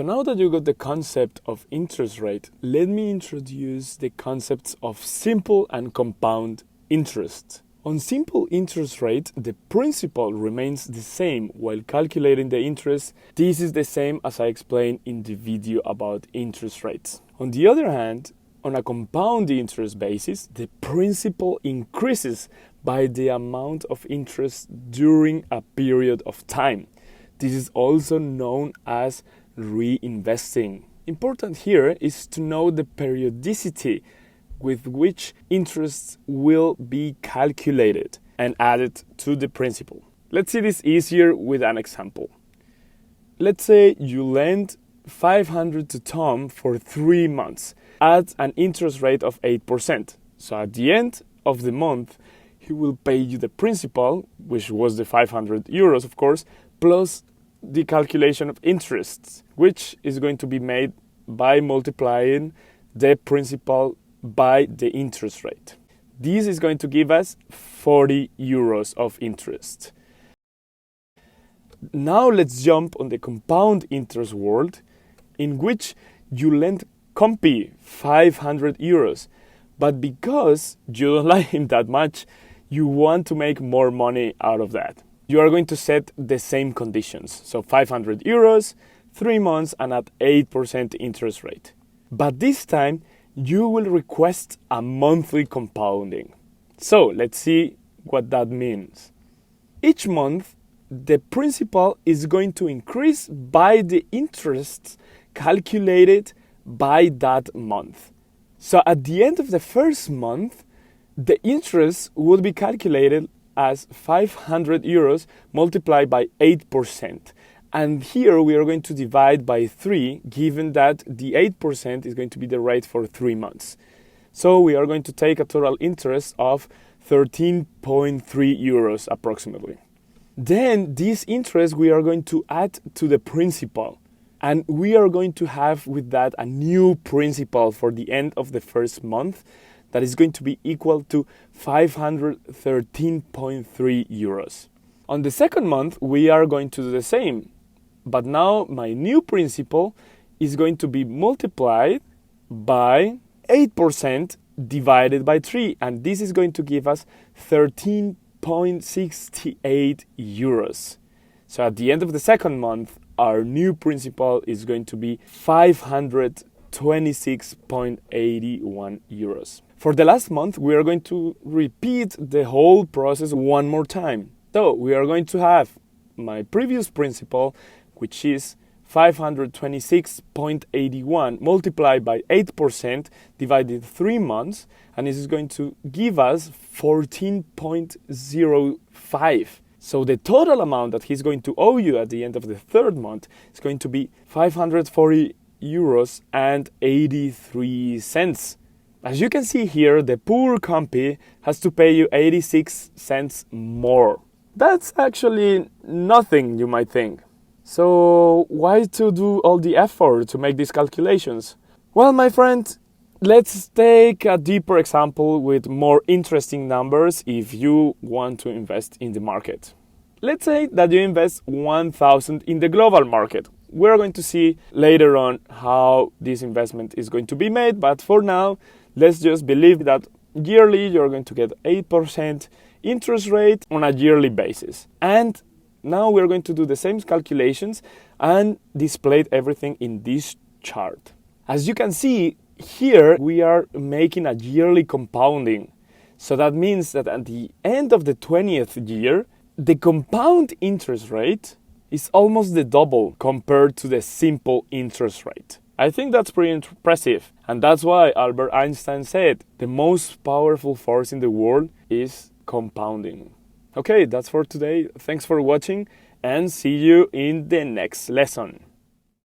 So now that you got the concept of interest rate, let me introduce the concepts of simple and compound interest. On simple interest rate, the principal remains the same while calculating the interest. This is the same as I explained in the video about interest rates. On the other hand, on a compound interest basis, the principal increases by the amount of interest during a period of time. This is also known as reinvesting. Important here is to know the periodicity with which interest will be calculated and added to the principal. Let's see this easier with an example. Let's say you lend 500 to Tom for 3 months at an interest rate of 8%. So at the end of the month, he will pay you the principal, which was the 500 euros, of course, plus the calculation of interests, which is going to be made by multiplying the principal by the interest rate. This is going to give us 40 euros of interest. Now let's jump on the compound interest world, in which you lend Compi 500 euros, but because you don't like him that much, you want to make more money out of that. You are going to set the same conditions. So 500 euros, 3 months, and at 8% interest rate. But this time, you will request a monthly compounding. So let's see what that means. Each month, the principal is going to increase by the interest calculated by that month. So at the end of the first month, the interest will be calculated as 500 euros multiplied by 8%. And here we are going to divide by 3, given that the 8% is going to be the rate for 3 months. So we are going to take a total interest of 13.3 euros approximately. Then this interest we are going to add to the principal. And we are going to have with that a new principal for the end of the first month that is going to be equal to 513.3 euros. On the second month, we are going to do the same. But now my new principal is going to be multiplied by 8% divided by 3. And this is going to give us 13.68 euros. So at the end of the second month, our new principal is going to be 526.81 euros. For the last month, we are going to repeat the whole process one more time. So we are going to have my previous principal, which is 526.81 multiplied by 8% divided 3 months, and this is going to give us 14.05. So the total amount that he's going to owe you at the end of the third month is going to be 540 euros and 83 cents. As you can see here, the poor Compi has to pay you 86 cents more. That's actually nothing, you might think. So why to do all the effort to make these calculations? Well, my friend, let's take a deeper example with more interesting numbers if you want to invest in the market. Let's say that you invest 1,000 in the global market. We're going to see later on how this investment is going to be made, but for now, let's just believe that yearly you're going to get 8% interest rate on a yearly basis. And now we're going to do the same calculations and display everything in this chart. As you can see, here we are making a yearly compounding. So that means that at the end of the 20th year, the compound interest rate is almost the double compared to the simple interest rate. I think that's pretty impressive. And that's why Albert Einstein said the most powerful force in the world is compounding. Okay, that's for today. Thanks for watching and see you in the next lesson.